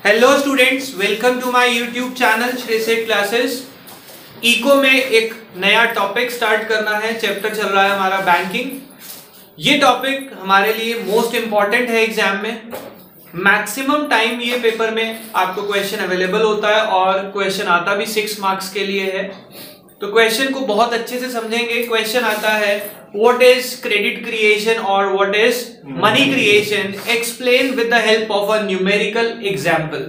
Hello students, welcome to my YouTube channel श्रेसेट classes. इको में एक नया टॉपिक स्टार्ट करना है। चैप्टर चल रहा है हमारा बैंकिंग। ये टॉपिक हमारे लिए मोस्ट इंपॉर्टेंट है एग्जाम में। मैक्सिमम टाइम ये पेपर में आपको क्वेश्चन अवेलेबल होता है और क्वेश्चन आता भी 6 मार्क्स के लिए है। तो क्वेश्चन को बहुत अच्छे से समझेंगे। क्वेश्चन आता है व्हाट इज क्रेडिट क्रिएशन और what is money creation, explain with the help of a numerical example.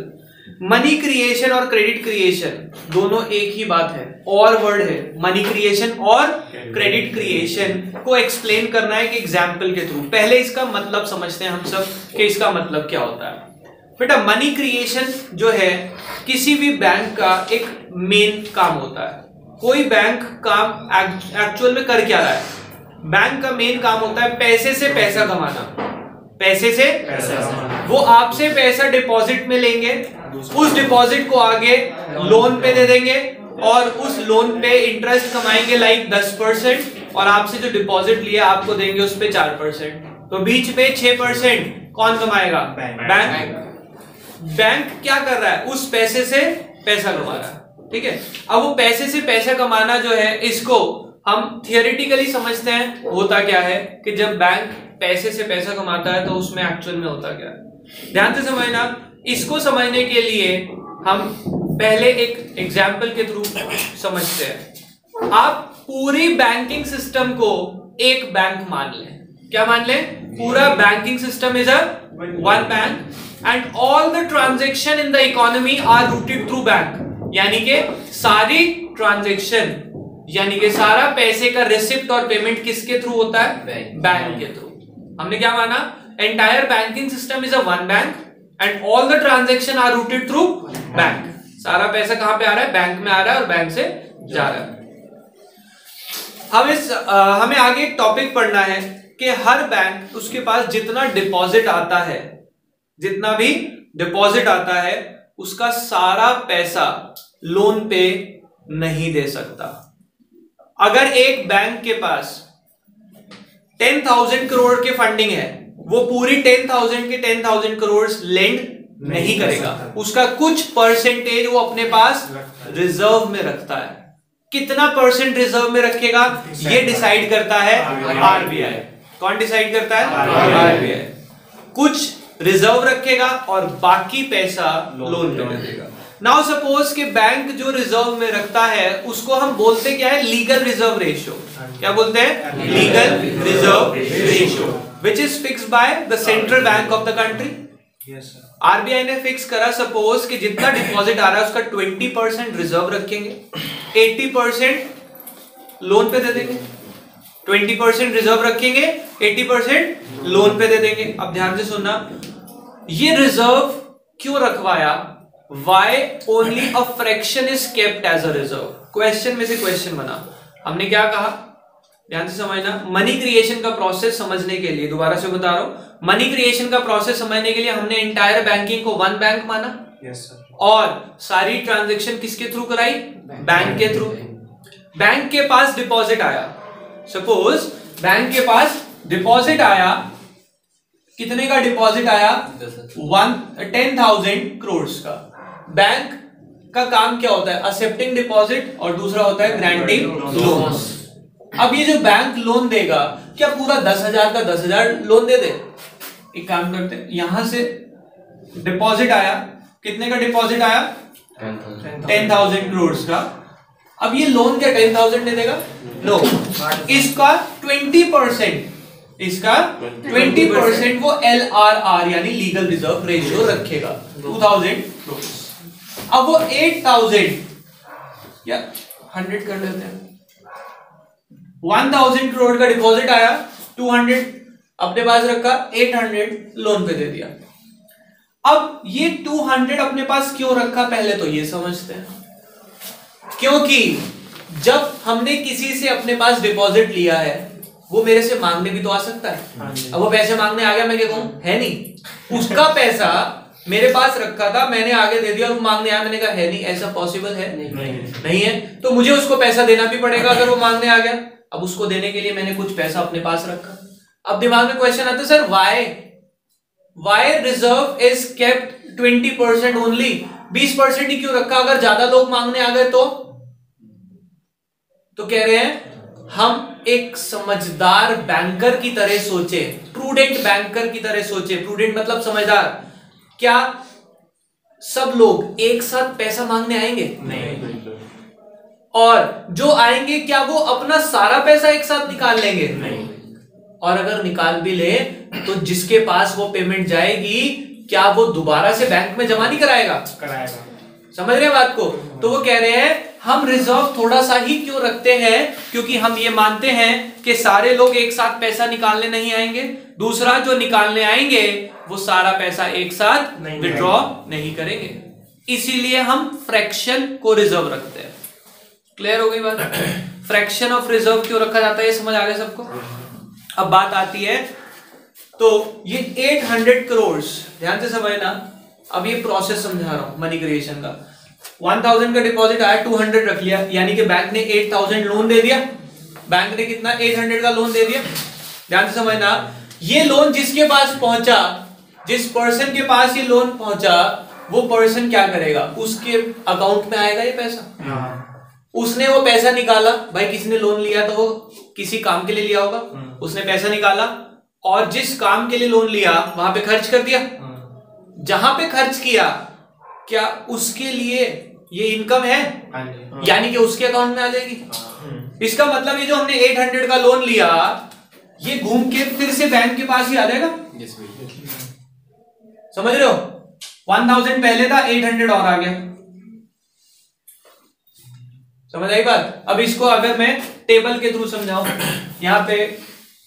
Money creation और क्रेडिट क्रिएशन दोनों एक ही बात है, और वर्ड है। मनी क्रिएशन और क्रेडिट क्रिएशन को एक्सप्लेन करना है कि एग्जांपल के थ्रू। पहले इसका मतलब समझते हैं हम सब कि इसका मतलब क्या होता है। बेटा, मनी क्रिएशन जो है किसी भी बैंक का एक मेन काम होता है। कोई बैंक काम एक्चुअल में कर क्या रहा है? बैंक का मेन काम होता है पैसे से पैसा कमाना। पैसे से पैसा, वो आपसे पैसा डिपॉजिट में लेंगे, उस डिपॉजिट को आगे लोन पे दे देंगे और उस लोन पे इंटरेस्ट कमाएंगे लाइक 10%, और आपसे जो डिपॉजिट लिया आपको देंगे उस पे 4%। तो बीच पे 6% कौन कमाएगा? बैंक। बैंक क्या कर रहा है? उस पैसे से पैसा कमा रहा है। ठीक है। अब वो पैसे से पैसा कमाना जो है, इसको हम थियोरेटिकली समझते हैं। होता क्या है कि जब बैंक पैसे से पैसा कमाता है तो उसमें एक्चुअल में होता क्या है, ध्यान से समझना। इसको समझने के लिए हम पहले एक एग्जाम्पल के थ्रू समझते हैं। आप पूरी बैंकिंग सिस्टम को एक बैंक मान लें। क्या मान लें? पूरा banking system is a one bank and all the transaction in the economy are routed through bank. यानी कि सारी ट्रांजैक्शन, यानी कि सारा पैसे का रिसिप्ट और पेमेंट किसके थ्रू होता है? बैंक के थ्रू। हमने क्या माना? Entire banking system is a one bank and all the transaction are routed through bank. सारा पैसा कहां पे आ रहा है? बैंक में आ रहा है और बैंक से जा रहा है। हमें आगे एक टॉपिक पढ़ना है कि हर बैंक, उसके पास जितना डिपॉजिट आता है, जितना भी डिपॉजिट आता है, उसका सारा पैसा लोन पे नहीं दे सकता। अगर एक बैंक के पास 10,000 करोड़ के फंडिंग है, वो पूरी 10,000 के 10,000 करोड़ लेंड नहीं करेगा। उसका कुछ परसेंटेज वो अपने पास रिजर्व में रखता है। कितना परसेंट रिजर्व में रखेगा ये डिसाइड करता है आरबीआई। कौन डिसाइड करता है? आरबीआई। कुछ रिजर्व रखेगा और बाकी पैसा लोन पे दे देगा। नाउ सपोज कि बैंक जो रिजर्व में रखता है उसको हम बोलते क्या है? Legal reserve ratio. क्या बोलते हैं? Legal reserve ratio, which is fixed by the central bank of the country. RBI ने फिक्स करा, सपोज कि जितना डिपॉजिट आ रहा है उसका 20% रिजर्व रखेंगे, 80% लोन पे दे देंगे। 20% रिजर्व रखेंगे, 80% लोन पे दे देंगे। अब ध्यान से सुनना, ये रिजर्व क्यों रखवाया? Why only a fraction is kept as a reserve? Question में से क्वेश्चन बना। हमने क्या कहा? ध्यान से समझना। मनी क्रिएशन का प्रोसेस समझने के लिए, दोबारा से बता रहा हूं, मनी क्रिएशन का प्रोसेस समझने के लिए हमने एंटायर बैंकिंग को वन बैंक माना। yes, और सारी ट्रांजैक्शन किसके थ्रू कराई? बैंक के थ्रू। बैंक के पास डिपॉजिट आया, सपोज बैंक के पास डिपॉजिट आया। कितने का डिपॉजिट आया? 10,000 करोड़ का। बैंक का काम क्या होता है? एक्सेप्टिंग डिपॉजिट और दूसरा होता है ग्रांटिंग लोन्स। अब ये जो बैंक लोन देगा, क्या पूरा 10,000 का 10,000 लोन दे दे? एक काम करते हैं, यहां से डिपॉजिट आया। कितने का डिपॉजिट आया? 10,000 करोड़ का। अब ये लोन क्या 10,000 दे देगा? नो, इसका 20%, इसका 20% वो LRR यानी लीगल रिजर्व रेशियो रखेगा, 2,000 करोड़। अब वो 8,000 या 100 कर लेते हैं, 1,000 करोड़ का डिपॉजिट आया, 200 अपने पास रखा, 800 लोन पे दे दिया। अब ये 200 अपने पास क्यों रखा? पहले तो ये समझते हैं। क्योंकि जब हमने किसी से अपने पास डिपॉजिट लिया है, वो मेरे से मांगने भी तो आ सकता है। अब वो पैसे मांगने आ गया, मैं क्या कहूं? है नहीं। उसका पैसा मेरे पास रखा था, मैंने आगे दे दिया, वो मांगने आया, मैंने कहा है नहीं। ऐसा पॉसिबल है? नहीं है। तो मुझे उसको पैसा देना भी पड़ेगा अगर वो मांगने आ गया। अब उसको देने के लिए मैंने कुछ पैसा अपने पास रखा। अब दिमाग में क्वेश्चन आता है, sir why reserve is kept 20% only, 20% ही क्यों रखा? अगर ज्यादा लोग मांगने आ गए तो कह रहे हैं हम एक समझदार बैंकर की तरह सोचे, प्रूडेंट बैंकर की तरह सोचे। प्रूडेंट मतलब समझदार। क्या सब लोग एक साथ पैसा मांगने आएंगे? नहीं। और जो आएंगे क्या वो अपना सारा पैसा एक साथ निकाल लेंगे? नहीं। और अगर निकाल भी ले तो जिसके पास वो पेमेंट जाएगी क्या वो दोबारा से बैंक में जमा नहीं कराएगा? कराएगा। समझ रहे हैं बात को? तो वो कह रहे हैं हम रिजर्व थोड़ा सा ही क्यों रखते हैं, क्योंकि हम ये मानते हैं कि सारे लोग एक साथ पैसा निकालने नहीं आएंगे, दूसरा जो निकालने आएंगे वो सारा पैसा एक साथ विड्रॉ नहीं करेंगे, इसीलिए हम फ्रैक्शन को रिजर्व रखते हैं। क्लियर हो गई बात? फ्रैक्शन ऑफ रिजर्व क्यों रखा जाता है, ये समझ आ गया सबको? अब बात आती है तो ये 800 करोड़, ध्यान से समझना, अब ये प्रोसेस समझा रहा हूं मनी क्रिएशन का। 1000 का डिपॉजिट आया, 200 रख लिया, यानी कि बैंक ने 8000 लोन दे दिया। बैंक ने कितना? 800 का लोन दे दिया। ध्यान से समझना, ये लोन जिसके पास पहुंचा, जिस पर्सन के पास ये लोन पहुंचा, वो पर्सन क्या करेगा? उसके अकाउंट में आएगा ये पैसा। उसने वो पैसा निकाला, भाई किसने लोन लिया तो वो किसी काम के लिए लिया होगा, उसने पैसा निकाला और जिस काम के लिए लोन लिया वहां पे खर्च कर दिया। जहां पे खर्च किया क्या उसके लिए ये इनकम है? यानी कि उसके अकाउंट में आ जाएगी। इसका मतलब ये जो हमने 800 का लोन लिया ये घूम के फिर से बैंक के पास ही आ जाएगा। समझ रहे हो? 1000 पहले था, 800 और आ गया। समझ आई बात? अब इसको अगर मैं टेबल के थ्रू समझाऊं, यहां पे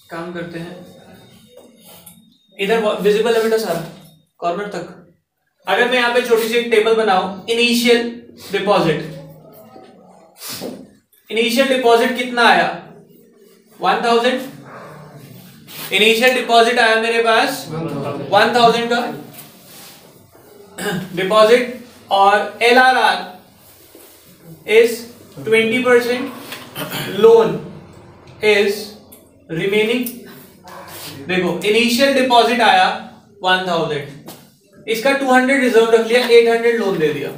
काम करते हैं, इधर विजिबल है बेटा सारा कॉर्नर तक। अगर मैं यहां पे छोटी सी एक टेबल बनाऊं, इनिशियल डिपॉजिट, इनिशियल डिपॉजिट कितना आया? 1000। इनिशियल डिपॉजिट आया मेरे पास 1000 का डिपॉजिट, और LRR is 20%, loan is remaining. देखो इनिशियल डिपॉजिट आया 1000, इसका 200 रिजर्व रख लिया, 800 लोन दे दिया।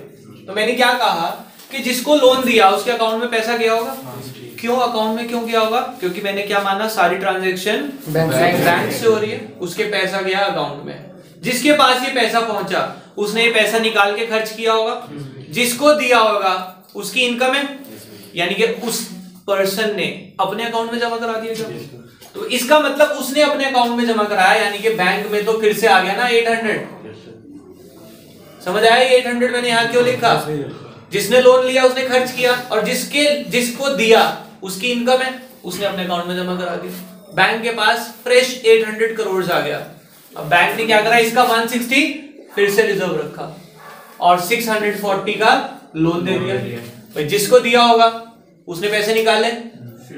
तो मैंने क्या कहा कि जिसको लोन दिया उसके अकाउंट में पैसा गया होगा। क्यों अकाउंट में क्यों गया होगा? क्योंकि मैंने क्या माना, सारी ट्रांजैक्शन बैंक से हो रही है, उसके पैसा गया अकाउंट में। जिसके पास ये पैसा पहुंचा उसने ये पैसा निकाल के खर्च किया होगा, जिसको दिया होगा उसकी इनकम है, यानी कि उस पर्सन ने अपने अकाउंट में जमा करा दिया। तो इसका मतलब उसने अपने अकाउंट में जमा कराया, यानी कि बैंक में तो फिर से आ गया ना 800। समझ आया? 800 मैंने यहां क्यों लिखा? जिसने लोन लिया उसने खर्च किया, और जिसको दिया उसकी इनकम है, उसने अपने अकाउंट में जमा करा दिया। बैंक के पास फ्रेश 800 करोड़ आ गया। अब बैंक ने क्या करा, इसका 160 फिर से रिजर्व रखा और 640 का लोन दे दिया। जिसको दिया होगा उसने पैसे निकाले,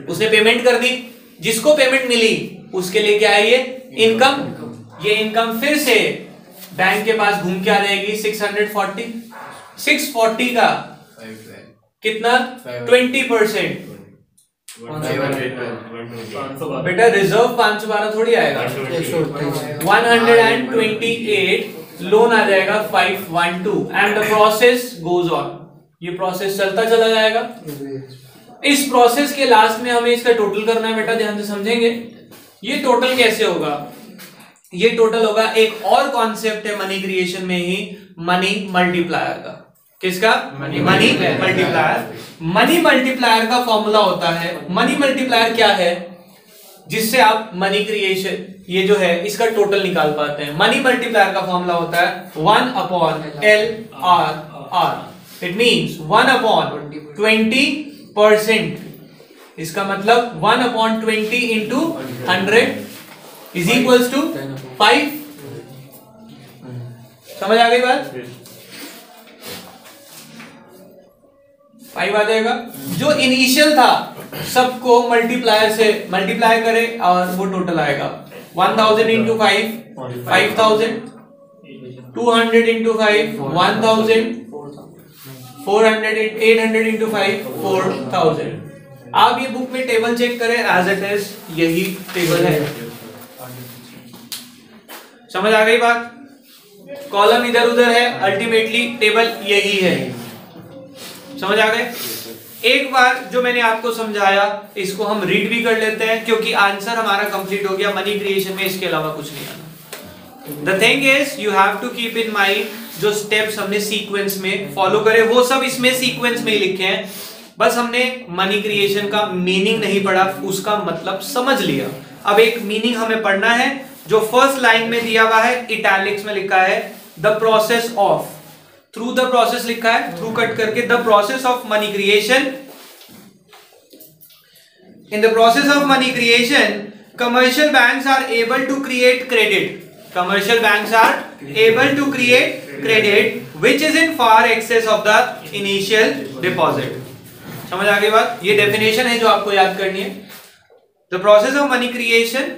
उसने पेमेंट कर दी, जिसको पेमेंट मिली उसके लिए क्या है? ये इनकम। ये इनकम फिर से बैंक के पास घूम के आ जाएगी 640। 640 का कितना? 20%। बेटा रिजर्व 512 थोड़ी आएगा, 128 लोन आ जाएगा 512 and the process goes on. ये प्रोसेस चलता चला जाएगा। इस प्रोसेस के लास्ट में हमें इसका टोटल करना है बेटा, ध्यान से समझेंगे। ये टोटल कैसे होगा? ये टोटल होगा, एक और कॉन्सेप्ट है मनी क्रिएशन में ही, मनी मल्टीप्लायर का। किसका? Money multiplier. मनी मल्टीप्लायर का फॉर्मूला होता है, मनी मल्टीप्लायर क्या है जिससे आप मनी क्रिएशन ये जो है इसका टोटल निकाल पाते हैं। मनी मल्टीप्लायर का फॉर्मूला होता है 1/LRR। It means 1/20%। इसका मतलब 1/20 इंटू 100 इज इक्वल्स टू 5। समझ आ गई बात? 5 आ जाएगा। जो इनिशियल था सबको मल्टीप्लायर से मल्टीप्लाई करे और वो टोटल आएगा 1000 इंटू 5 5000, 200 इंटू 5 1000, 800 इंटू 5 4000। आप ये बुक में टेबल चेक करें, एज इट इज यही टेबल है। समझ आ गई बात? कॉलम इधर उधर है, अल्टीमेटली टेबल यही है। समझ आ गए? एक बार जो मैंने आपको समझाया इसको हम रीड भी कर लेते हैं, क्योंकि आंसर हमारा कंप्लीट हो गया मनी क्रिएशन में, इसके अलावा कुछ नहीं आना। The thing is you have to keep in mind जो स्टेप्स हमने सीक्वेंस में फॉलो करे वो सब इसमें सीक्वेंस में ही लिखे हैं, बस हमने मनी क्रिएशन का मीनिंग नहीं पढ़ा, उसका मतलब समझ लिया। अब एक मीनिंग हमें पढ़ना है जो फर्स्ट लाइन में दिया हुआ है, इटैलिक्स में लिखा है the process of, through the process लिखा है, थ्रू कट करके the process of money creation. In the process of money creation commercial banks are able to create credit, commercial banks are able to create credit which is in far excess of the initial deposit। समझ आ गई बात? ये definition है जो आपको याद करनी है। The process of money creation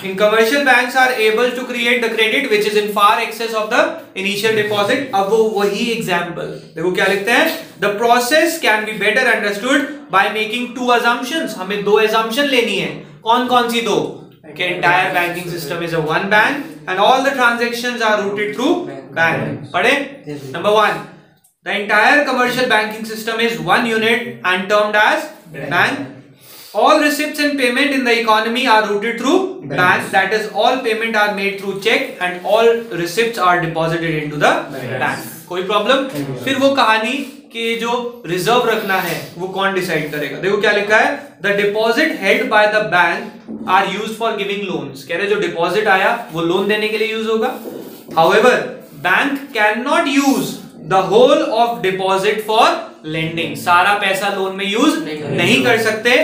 in commercial banks are able to create the credit which is in far excess of the initial deposit। अब वो वही एग्जाम्पल देखो क्या लिखते हैं, the process can be better understood by making two assumptions। हमें दो assumption लेनी है। कौन कौन सी दो? कि entire banking system is a one bank and all the transactions are routed through bank। पढ़े? Number one, the entire commercial banking system is one unit and termed as bank। All receipts and payment in the economy are routed through bank, that is all payment are made through check and all receipts are deposited into the bank। कोई problem? फिर वो कहानी कि जो reserve रखना है वो कौन डिसाइड करेगा? देखो क्या लिखा है, the deposit held by the bank are used for giving loans. कह रहे जो डिपॉजिट आया वो लोन देने के लिए यूज होगा। However bank can not use the whole of deposit for lending, सारा पैसा लोन में यूज नहीं कर सकते।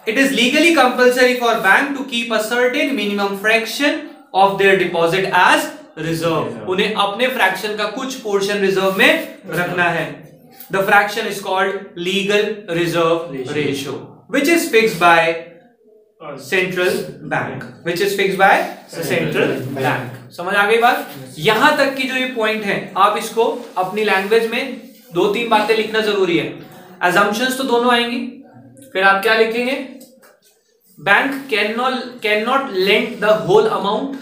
It is legally compulsory for bank to keep a certain minimum fraction of their deposit as reserve. उन्हें अपने fraction का कुछ पोर्शन रिजर्व में रखना है। The fraction is called legal reserve ratio, which is fixed by central bank, which is fixed by central bank। समझ आ गई बात? यहां तक की जो ये पॉइंट है आप इसको अपनी लैंग्वेज में दो तीन बातें लिखना जरूरी है। assumptions तो दोनों आएंगी, फिर आप क्या लिखेंगे? Bank can not lend the whole amount,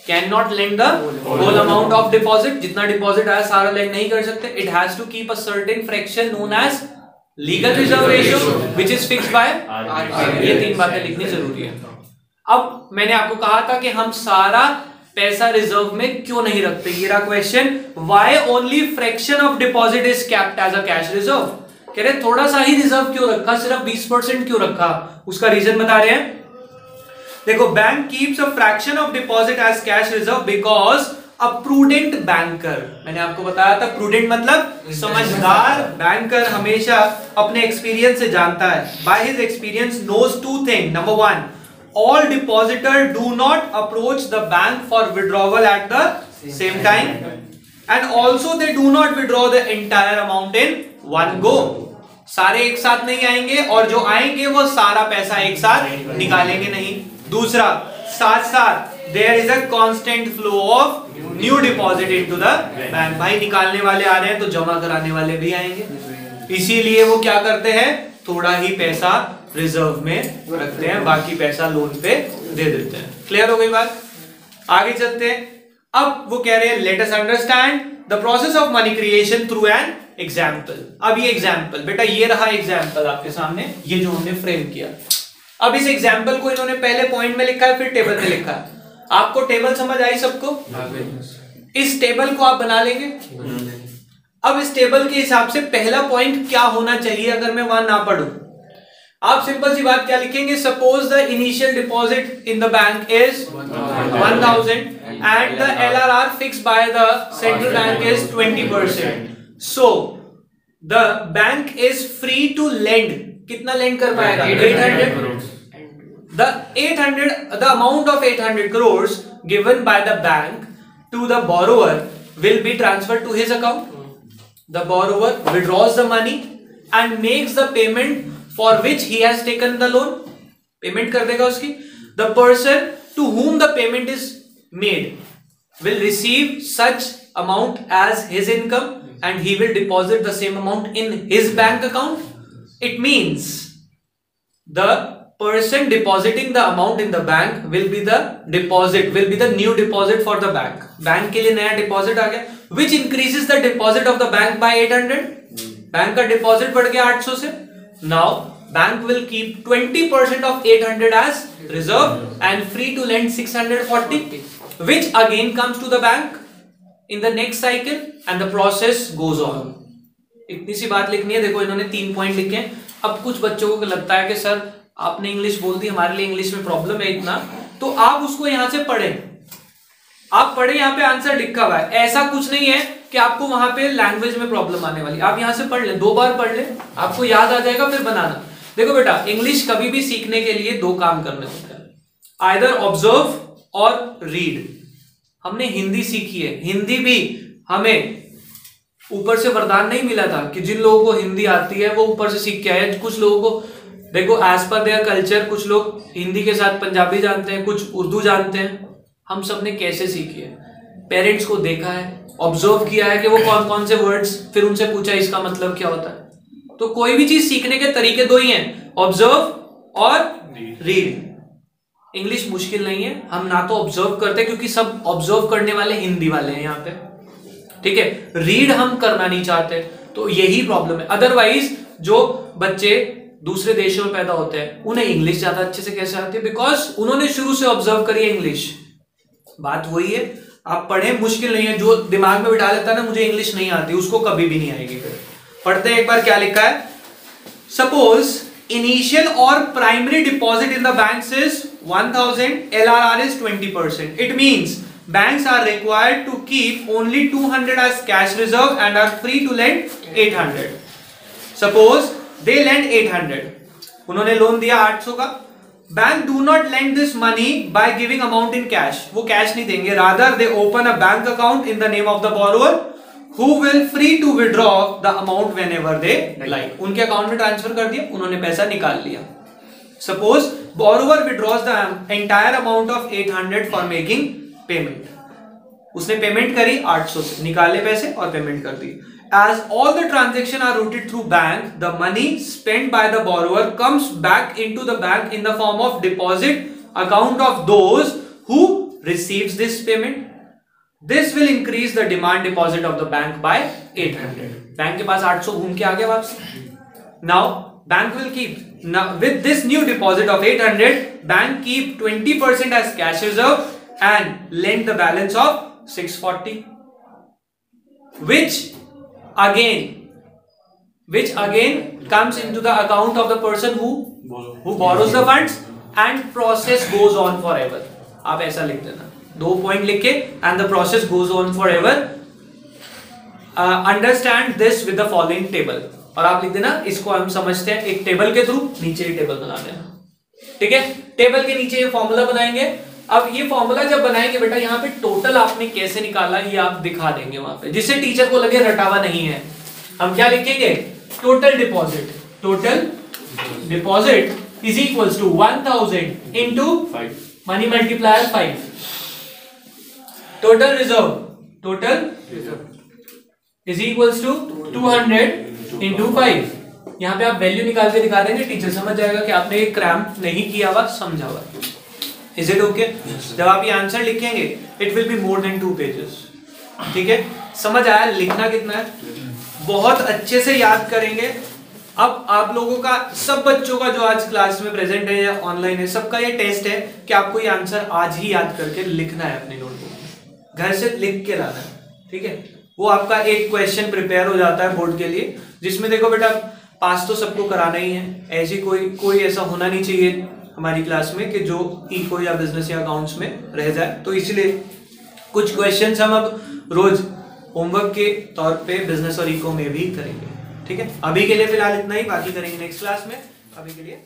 can not lend the whole amount of deposit, जितना डिपॉजिट आया सारा लेंड नहीं कर सकते। It has to keep a certain fraction known as legal reserve ratio which is fixed by RBI. ये तीन बातें लिखनी जरूरी है। अब मैंने आपको कहा था कि हम सारा पैसा रिजर्व में क्यों नहीं रखते, ये रहा question. Why only fraction of deposit is kept as a cash reserve? कह रहे थोड़ा सा ही रिजर्व क्यों रखा, सिर्फ 20% क्यों रखा? उसका रीजन बता रहे हैं। देखो, bank keeps a fraction of deposit as cash reserve because a prudent banker, मैंने आपको बताया था प्रूडेंट मतलब समझदार बैंकर हमेशा अपने एक्सपीरियंस से जानता है। By his experience knows two thing. Number one, all depositor do not approach the bank for withdrawal at the same time and also they do not withdraw the entire amount in one go। सारे एक साथ नहीं आएंगे और जो आएंगे वो सारा पैसा एक साथ निकालेंगे नहीं। दूसरा, साथ साथ there is a constant flow of new deposit into the bank। भाई निकालने वाले आ रहे हैं तो जमा कराने वाले भी आएंगे, इसीलिए वो क्या करते हैं, थोड़ा ही पैसा रिजर्व में रखते हैं, बाकी पैसा लोन पे दे देते हैं। क्लियर हो गई बात? आगे चलते हैं। अब वो कह रहे हैं let us understand the process of money creation through an example. अब ये एग्जाम्पल, बेटा ये रहा एग्जाम्पल आपके सामने, ये जो हमने फ्रेम किया। अब इस एग्जाम्पल को इन्होंने पहले पॉइंट में लिखा है, फिर टेबल में लिखा है। आपको टेबल समझ आई सबको? इस टेबल को आप बना लेंगे। अब इस टेबल के हिसाब से पहला पॉइंट क्या होना चाहिए अगर मैं वहां ना पढ़ूं? आप सिंपल सी बात क्या लिखेंगे, suppose the initial deposit in the bank is 1000 and the LRR fixed by the central bank is 20%। So the bank is free to lend, कितना लेंड कर पाएगा? 800। The amount of 800 crores given by the bank to the borrower will be transferred to his account. The borrower withdraws the money and makes the payment for which he has taken the loan. Payment कर देगा उसकी। The person to whom the payment is made will receive such amount as his income and he will deposit the same amount in his bank account. It means the person depositing the amount in the bank will be the new deposit for the bank. Bank के लिए नया deposit आ गया, which increases the deposit of the bank by 800. Bank का deposit बढ़ गया 800 से. Now bank will keep 20% of 800 as reserve and free to lend 640, which again comes to the bank in the next cycle and the process goes on. इतनी सी बात लिखनी है. देखो इन्होंने 3 पॉइंट लिखे हैं. अब कुछ बच्चों को लगता है कि सर आपने इंग्लिश बोल दी, हमारे लिए इंग्लिश में प्रॉब्लम है इतना, तो आप उसको यहां से पढ़ें. आप पढ़े, यहां पे आंसर लिखा हुआ है. ऐसा कुछ नहीं है कि आपको वहां पे लैंग्वेज में प्रॉब्लम आने वाली. आप यहां से पढ़ ले, 2 बार पढ़ ले, आपको याद आ जाएगा, फिर बनाना. देखो बेटा, इंग्लिश कभी भी सीखने के लिए 2 काम करने होते हैं, आइदर ऑब्जर्व और रीड. हमने हिंदी सीखी है, हिंदी भी हमें ऊपर से वरदान नहीं मिला था कि जिन लोगों को हिंदी आती है वो ऊपर से सीख के आए. कुछ लोगों को देखो एज पर देयर कल्चर, कुछ लोग हिंदी के साथ पंजाबी जानते हैं, कुछ उर्दू जानते हैं. हम सब ने कैसे सीखी है? पेरेंट्स को देखा है, ऑब्जर्व किया है कि वो कौन कौन से वर्ड्स, फिर उनसे पूछा इसका मतलब क्या होता है. तो कोई भी चीज सीखने के तरीके 2 ही हैं, ऑब्जर्व और रीड. इंग्लिश मुश्किल नहीं है. हम ना तो ऑब्जर्व करते क्योंकि सब ऑब्जर्व करने वाले हिंदी वाले हैं यहाँ पे, ठीक है. रीड हम करना नहीं चाहते, तो यही प्रॉब्लम है. अदरवाइज जो बच्चे दूसरे देशों में पैदा होते हैं उन्हें इंग्लिश ज्यादा अच्छे से कैसे आती है? बिकॉज उन्होंने शुरू से ऑब्जर्व करी है इंग्लिश. बात वही है. आप पढ़ें, मुश्किल नहीं है. जो दिमाग में बिठा लेता है ना मुझे इंग्लिश नहीं आती, उसको कभी भी नहीं आएगी. फिर पढ़ते हैं एक बार क्या लिखा है. सपोज इनिशियल और primary deposit in the banks is 1000, LRR is 20%. It means banks are required to keep only 200 as cash reserve and are free to lend 800. Suppose they lend 800. उन्होंने लोन दिया 800 का. Bank do not lend this money by giving amount in cash. वो cash नहीं देंगे. Rather they open a bank account in the name of the borrower who will free to withdraw the amount whenever they like. उनके account में transfer कर दिया, उन्होंने पैसा निकाल लिया. Suppose borrower withdraws the entire amount of 800 for making payment. उसने payment करी 800 से, निकाले पैसे और पेमेंट कर दी. As all the transactions are routed through bank, the money spent by the borrower comes back into the bank in the form of deposit account of those who receives this payment. This will increase the demand deposit of the bank by 800. Bank के पास 800 घूम के आ गया वापस. Now bank will keep, now with this new deposit of 800, bank keep 20% as cash reserve and lend the balance of 640, which again comes into the account of the person who borrows the funds and process goes on forever. आप ऐसा लिख देना, 2 point लिख के, and the process goes on forever. Understand this with the following table. और आप लिख देना, इसको हम समझते हैं एक टेबल के थ्रू. नीचे ही टेबल बना देना, ठीक है. टेबल के नीचे ये फॉर्मूला बनाएंगे. अब ये फॉर्मूला जब बनाएंगे बेटा, यहाँ पे टोटल आपने कैसे निकाला ये आप दिखा देंगे वहां पे, जिससे टीचर को लगे रटावा नहीं है. हम क्या लिखेंगे? Total deposit is equals to 1000 into money multiplier 5. Total reserve is equals to 200 into 5. यहाँ पे आप वैल्यू निकाल के दिखा देंगे, टीचर समझ जाएगा कि आपने ये क्रैम्प नहीं किया हुआ, समझा हुआ. Is it okay? जब आप ये आंसर लिखेंगे it will be more than 2 pages. ठीक है, समझ आया? लिखना कितना है, बहुत अच्छे से याद करेंगे. अब आप लोगों का, सब बच्चों का जो आज क्लास में प्रेजेंट है या ऑनलाइन है, सबका ये टेस्ट है कि आपको ये आंसर आज ही याद करके लिखना है अपनी नोटबुक में, घर से लिख के लाना है. ठीक है, वो आपका एक क्वेश्चन प्रिपेयर हो जाता है बोर्ड के लिए, जिसमें देखो बेटा पास तो सबको कराना ही है. ऐसी कोई ऐसा होना नहीं चाहिए हमारी क्लास में कि जो इको या बिजनेस या अकाउंट्स में रह जाए. तो इसलिए कुछ क्वेश्चंस हम अब रोज होमवर्क के तौर पे बिजनेस और इको में भी करेंगे. ठीक है, अभी के लिए फिलहाल इतना ही, बाकी करेंगे नेक्स्ट क्लास में. अभी के लिए